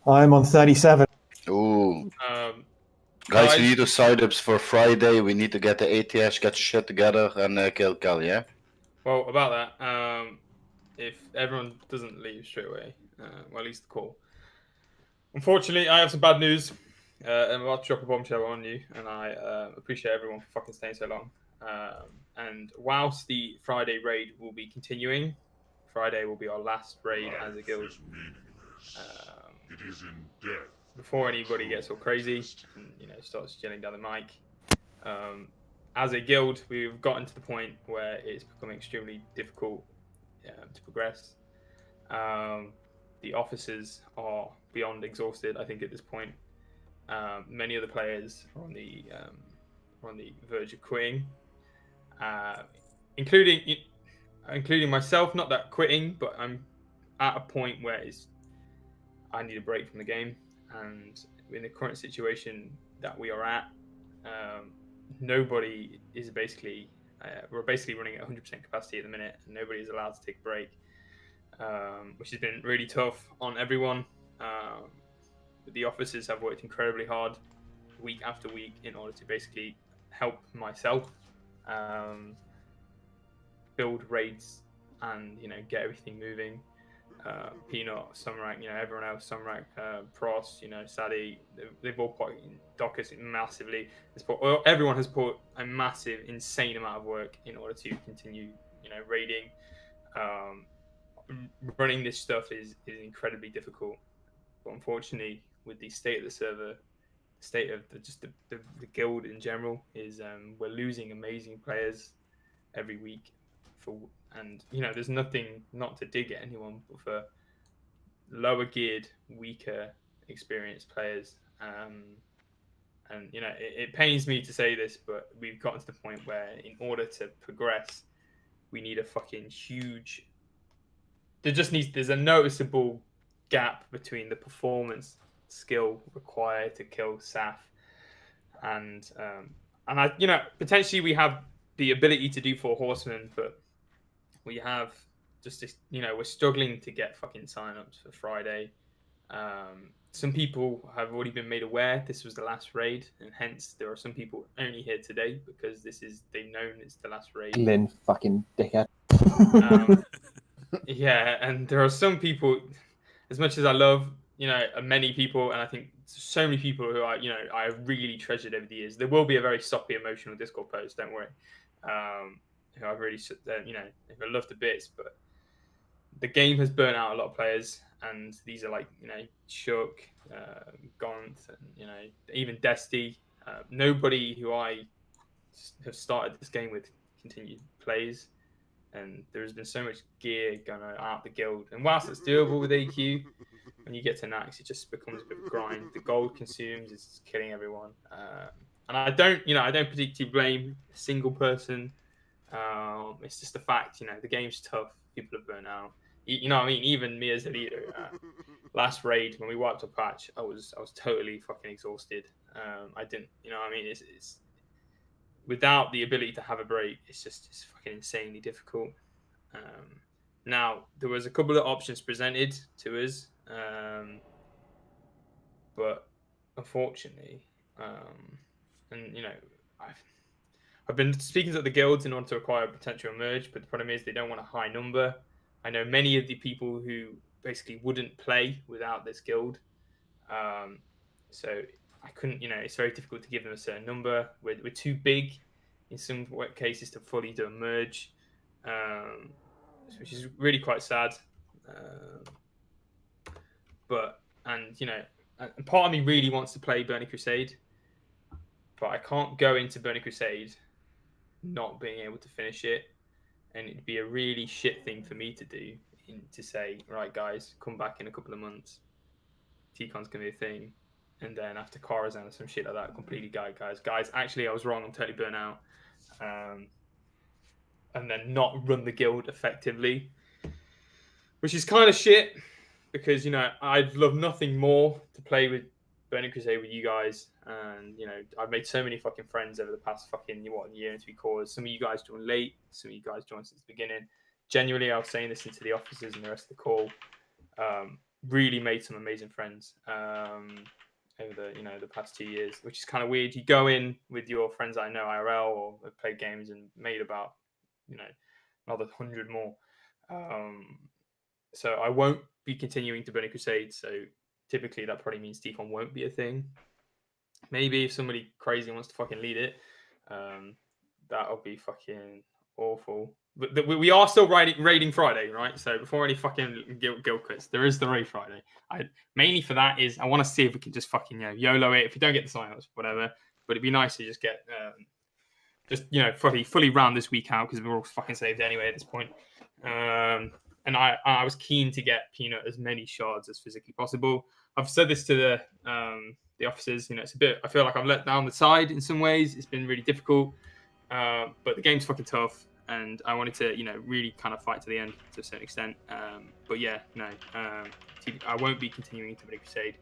I'm on 37. Ooh. Guys, We need the side-ups for Friday. We need to get the ATS, get your shit together, and kill Cal, yeah? Well, about that, if everyone doesn't leave straight away, well, at least the call. Unfortunately, I have some bad news. I'm about to drop a bombshell on you, and I appreciate everyone for fucking staying so long. And whilst the Friday raid will be continuing, Friday will be our last raid as a guild. Before anybody gets all crazy and starts yelling down the mic, as a guild, we've gotten to the point where it's becoming extremely difficult to progress. The officers are beyond exhausted, I think, at this point. Many of the players are on the verge of quitting, including myself. Not that quitting, but I'm at a point where I need a break from the game, and in the current situation that we are at, nobody is basically we're basically running at 100% capacity at the minute, and nobody is allowed to take a break, which has been really tough on everyone. The officers have worked incredibly hard week after week in order to basically help myself build raids and get everything moving. Peanut, Sunrack, everyone else, Sunrack, Pros, Sadie, they've all put Dockers massively. Everyone has put a massive, insane amount of work in order to continue, raiding. Running this stuff is incredibly difficult, but unfortunately, with the state of the server, the state of the guild in general is we're losing amazing players every week and there's nothing, not to dig at anyone, but for lower geared, weaker, experienced players. And it pains me to say this, but we've gotten to the point where in order to progress, we need a fucking huge. There's a noticeable gap between the performance skill required to kill Saf and I potentially we have the ability to do 4 horsemen, but we have just this, we're struggling to get fucking sign-ups for Friday. Some people have already been made aware this was the last raid, and hence there are some people only here today because they've known it's the last raid. Lynn, fucking dickhead. Yeah, and there are some people, as much as I love, many people, and I think so many people who I really treasured over the years. There will be a very soppy, emotional Discord post. Don't worry. Who I've really, who I love to bits, but the game has burnt out a lot of players, and these are like Chuck, Gaunt, and even Desty. Nobody who I have started this game with continued plays. And there's been so much gear going out the guild. And whilst it's doable with AQ, when you get to naxx, it just becomes a bit of a grind. The gold consumes is killing everyone. And I don't particularly blame a single person. It's just the fact, the game's tough. People have burnt out. What I mean? Even me as a leader, last raid when we wiped a patch, I was totally fucking exhausted. I didn't, what I mean? It's without the ability to have a break, it's fucking insanely difficult. Now, there was a couple of options presented to us, but unfortunately, I've been speaking to the guilds in order to acquire a potential merge, but the problem is they don't want a high number. I know many of the people who basically wouldn't play without this guild, so I couldn't, it's very difficult to give them a certain number. We're too big in some cases to fully do a merge, which is really quite sad. And part of me really wants to play Burning Crusade, but I can't go into Burning Crusade not being able to finish it, and it'd be a really shit thing for me to do, to say, right guys, come back in a couple of months, TKON's gonna be a thing, and then after Corazon or some shit like that, completely guys, actually I was wrong, I'm totally burnt out, and then not run the guild effectively, which is kind of shit, because I'd love nothing more to play with Burning Crusade with you guys, and I've made so many fucking friends over the past fucking year and 3/4. Some of you guys joined late, some of you guys joined since the beginning. Genuinely, I was saying this into the officers and the rest of the call. really made some amazing friends over the past 2 years, which is kind of weird. You go in with your friends that I know IRL or have played games and made about another 100 more. So I won't be continuing to Burning Crusade. So typically that probably means TKON won't be a thing. Maybe if somebody crazy wants to fucking lead it, that'll be fucking awful. But we are still raiding Friday, right? So before any fucking guild quits, there is the raid Friday. Mainly for that is I want to see if we can just fucking YOLO it. If we don't get the signups, whatever. But it'd be nice to just get fully round this week out because we're all fucking saved anyway at this point. And I was keen to get Peanut as many shards as physically possible. I've said this to the officers. It's a bit. I feel like I'm let down the side in some ways. It's been really difficult, but the game's fucking tough, and I wanted to really kind of fight to the end to a certain extent. But yeah, no, I won't be continuing to Burning Crusade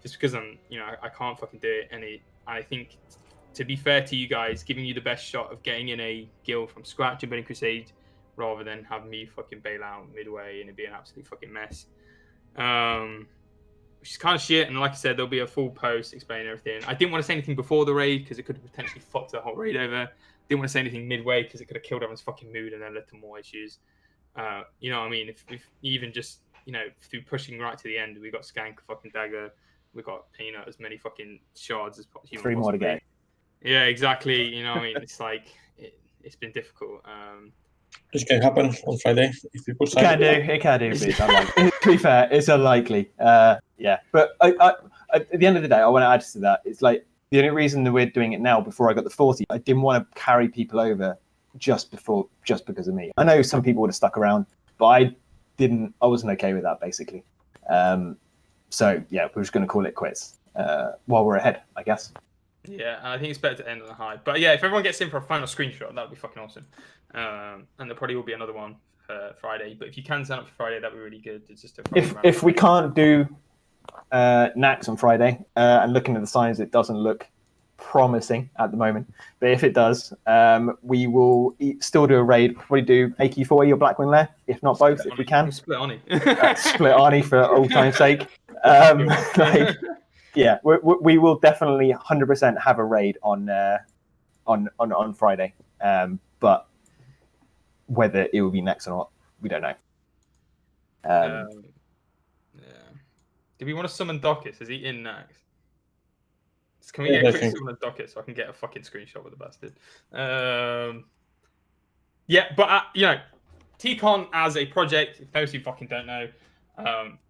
just because I can't fucking do it. And I think, to be fair to you guys, giving you the best shot of getting in a guild from scratch in Burning Crusade, rather than have me fucking bail out midway and it be an absolute fucking mess. Which is kind of shit. And like I said, there'll be a full post explaining everything. I didn't want to say anything before the raid because it could have potentially fucked the whole raid over. Didn't want to say anything midway because it could have killed everyone's fucking mood and then led to more issues. You know what I mean? If even just, through pushing right to the end, we got Skank, fucking Dagger, we got Peanut, as many fucking shards as human 3 more to go. Yeah, exactly. You know what I mean? It's like, it's been difficult. This can happen on Friday if people sign. It can do, but it's unlikely. To be fair, it's unlikely. Yeah, but at the end of the day, I want to add to that. It's like the only reason that we're doing it now before I got the 40, I didn't want to carry people over just because of me. I know some people would have stuck around, but I wasn't okay with that basically. So yeah, we're just going to call it quits while we're ahead, I guess. Yeah, and I think it's better to end on a high. But yeah, if everyone gets in for a final screenshot, that would be fucking awesome. And there probably will be another one for Friday. But if you can sign up for Friday, that'd be really good. It's just if we can't do naxx on Friday, and looking at the signs, it doesn't look promising at the moment. But if it does, we will still do a raid. Probably do AK-40 or Blackwing Lair, if not both, if we can. Split Ani. Split Ani for old time's sake. Yeah, we will definitely 100% have a raid on Friday. But whether it will be naxx or not, we don't know. Yeah. Do we want to summon Docus? Is he in naxx? Can we get a quick summon of Docus so I can get a fucking screenshot with the bastard? Yeah, but TKON as a project, if those who fucking don't know,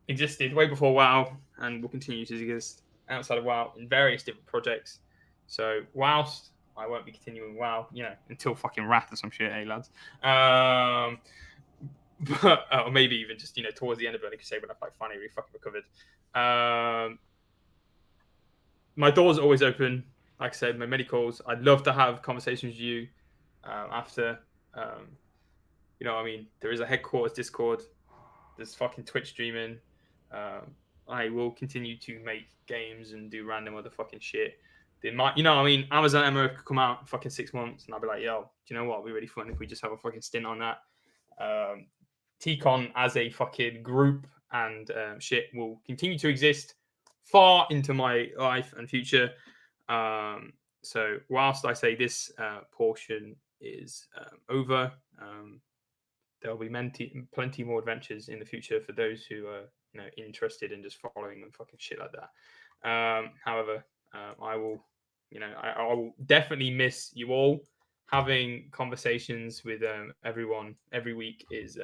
existed way before WoW and will continue to exist outside of WoW in various different projects. So whilst I won't be continuing WoW, until fucking Wrath or some shit, hey lads. But or maybe even just towards the end of Burning Crusade when I've finally really fucking recovered. My door's always open. Like I said, my many calls. I'd love to have conversations with you after. You know what I mean? There is a headquarters Discord. There's fucking Twitch streaming. I will continue to make games and do random other fucking shit. They might, Amazon Emma could come out in fucking 6 months and I'll be like, yo, do you know what? It'd be really fun if we just have a fucking stint on that. TKON as a fucking group and shit will continue to exist far into my life and future. So whilst I say this portion is over, there'll be plenty more adventures in the future for those who are interested in just following and fucking shit like that. However, I will definitely miss you all. Having conversations with everyone every week is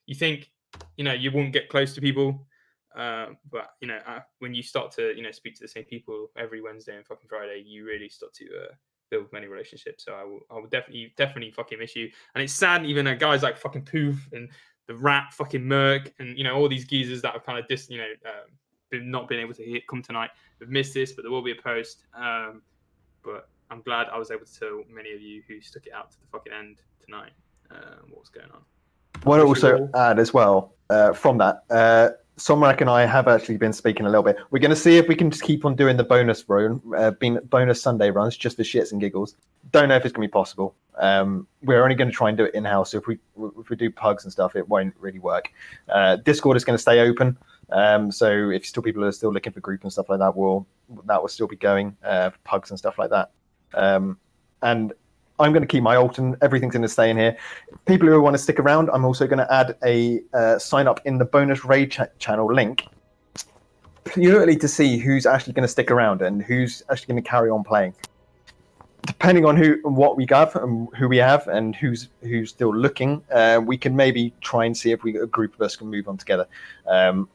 you think you won't get close to people, but when you start to speak to the same people every Wednesday and fucking Friday, you really start to build many relationships. So I will definitely fucking miss you. And it's sad even guys like fucking Poof and the Rat fucking Merc and all these geezers that have kind of not been able to come tonight. We've missed this, but there will be a post. But I'm glad I was able to tell many of you who stuck it out to the fucking end tonight what was going on. Want to also add as well from that, Somrak and I have actually been speaking a little bit. We're going to see if we can just keep on doing the bonus bonus Sunday runs just for shits and giggles. Don't know if it's going to be possible. We're only going to try and do it in-house. So if we do pugs and stuff, it won't really work. Discord is going to stay open. So if still people are still looking for group and stuff like that, that will still be going, pugs and stuff like that. And I'm going to keep my alt and everything's going to stay in here. People who want to stick around, I'm also going to add a sign up in the bonus raid channel link purely to see who's actually going to stick around and who's actually going to carry on playing. Depending on what we have and who we have and who's still looking, we can maybe try and see if a group of us can move on together.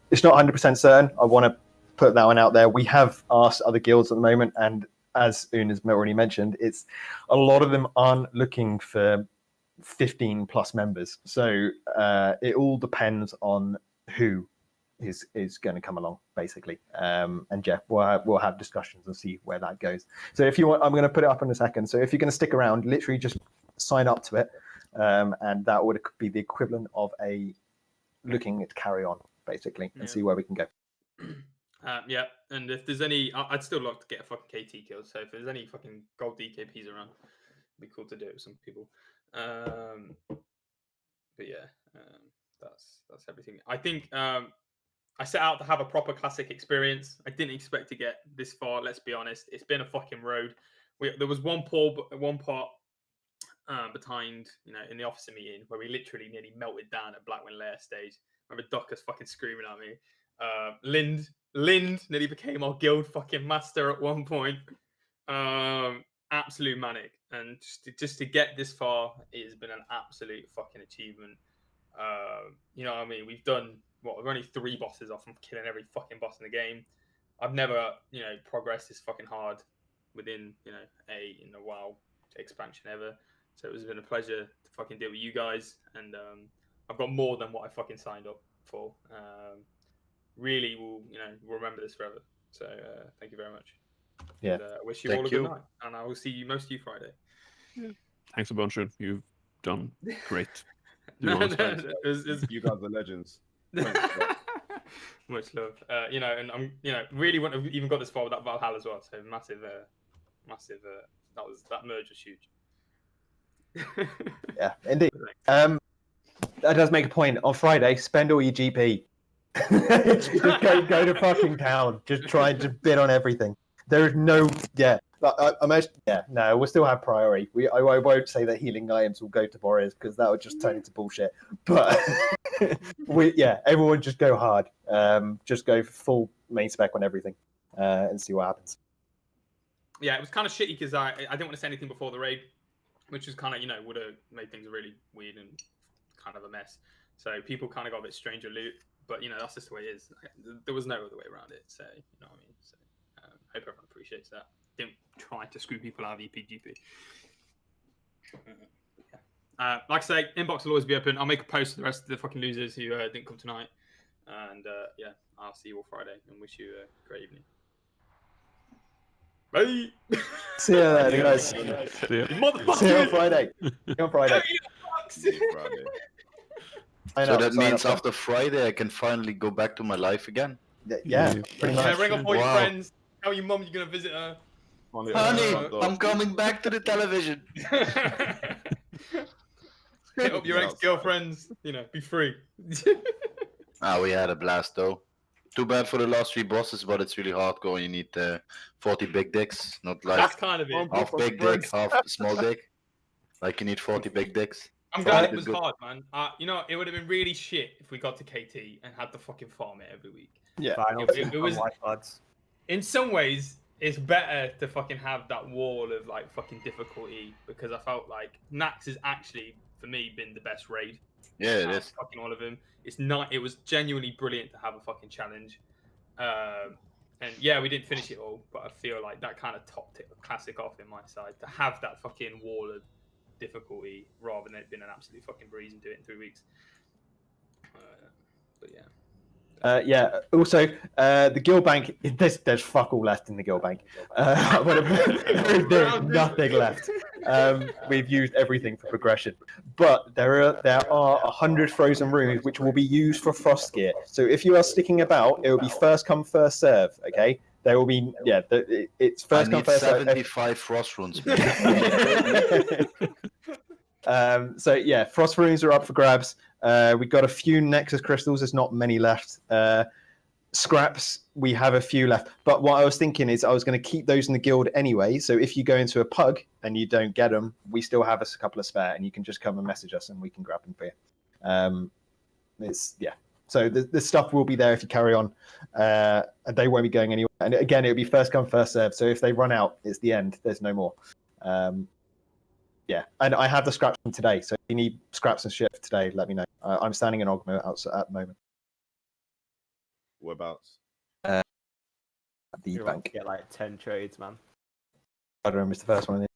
It's not 100% certain. I want to put that one out there. We have asked other guilds at the moment, and as Un has already mentioned, it's a lot of them aren't looking for 15 plus members. So it all depends on who is going to come along, basically. And yeah, we'll have discussions and see where that goes. So if you want, I'm going to put it up in a second. So if you're going to stick around, literally just sign up to it, and that would be the equivalent of a looking at carry on, basically, and see where we can go. Yeah, and if there's any, I'd still love to get a fucking KT kill. So if there's any fucking gold DKPs around, it'd be cool to do it with some people. But yeah, that's everything. I think I set out to have a proper classic experience. I didn't expect to get this far. Let's be honest, it's been a fucking road. There was one part behind, in the officer meeting where we literally nearly melted down at Blackwing Lair stage. I remember Duckus fucking screaming at me. Lind nearly became our guild fucking master at one point. Absolute manic, and just to get this far, it has been an absolute fucking achievement. You know what I mean? We've done we're only 3 bosses off from killing every fucking boss in the game. I've never, progressed this fucking hard within, a WoW expansion ever. So it's been a pleasure to fucking deal with you guys, and I've got more than what I fucking signed up for. Really, we'll remember this forever. So thank you very much. Yeah. And, wish you all a good night, and I will see most of you Friday. Yeah. Thanks a bunch. You've done great. You guys are legends. Much love. And I'm, really wouldn't have even got this far without Valhalla as well. So massive. That merge was huge. Yeah, indeed. That does make a point. On Friday, spend all your GP. Just go to fucking town. Just try to bid on everything. There is no, no, we'll still have priority. I won't say that healing items will go to warriors because that would just turn into bullshit. But everyone just go hard. Just go full main spec on everything and see what happens. Yeah, it was kind of shitty because I didn't want to say anything before the raid, which was kind of, would have made things really weird and kind of a mess. So people kind of got a bit stranger loot, but that's just the way it is. There was no other way around it. So you know what I mean. So hope everyone appreciates that. Didn't try to screw people out of EPGP. Like I say, inbox will always be open. I'll make a post to the rest of the fucking losers who didn't come tonight. And I'll see you all Friday and wish you a great evening. Bye. See you later, guys. See you on Friday. See you on Friday. So that means after Friday, I can finally go back to my life again. Yeah, pretty much. Ring up all your friends. Tell your mum you're gonna visit her. Honey, I'm coming back to the television. Hit up your ex-girlfriends. Be free. We had a blast though. Too bad for the last 3 bosses, but it's really hardcore. You need 40 big dicks, not like that's kind of it. Half big dick, half small dick. Like you need 40 big dicks. I'm glad it was hard, man. It would have been really shit if we got to KT and had to fucking farm it every week. Yeah, it was. In some ways, it's better to fucking have that wall of like fucking difficulty because I felt like naxx has actually, for me, been the best raid. Yeah, it is. Fucking all of them. It's not. It was genuinely brilliant to have a fucking challenge. And yeah, we didn't finish it all, but I feel like that kind of topped it classic off in my side to have that fucking wall of difficulty rather than it being an absolute fucking breeze and do it in 3 weeks. But yeah. Also, the guild bank. There's fuck all left in the guild bank. There's nothing left. We've used everything for progression, but there are 100 frozen rooms which will be used for frost gear. So if you are sticking about, it will be first come first serve. Okay, there will be it's first come first serve. 75 frost runes. So yeah, frost runes are up for grabs. We got a few Nexus crystals. There's not many left. scraps, we have a few left. But what I was thinking is I was going to keep those in the guild anyway. So if you go into a pug and you don't get them, we still have a couple of spare, and you can just come and message us, and we can grab them for you. So the stuff will be there if you carry on, and they won't be going anywhere. And again, it'll be first come, first serve. So if they run out, it's the end. There's no more. And I have the scraps from today. So if you need scraps and shit for today, let me know. I'm standing in Ogmo outside at the moment. Whereabouts? The You're about bank. to get like 10 trades, man. I don't remember, it's the first one.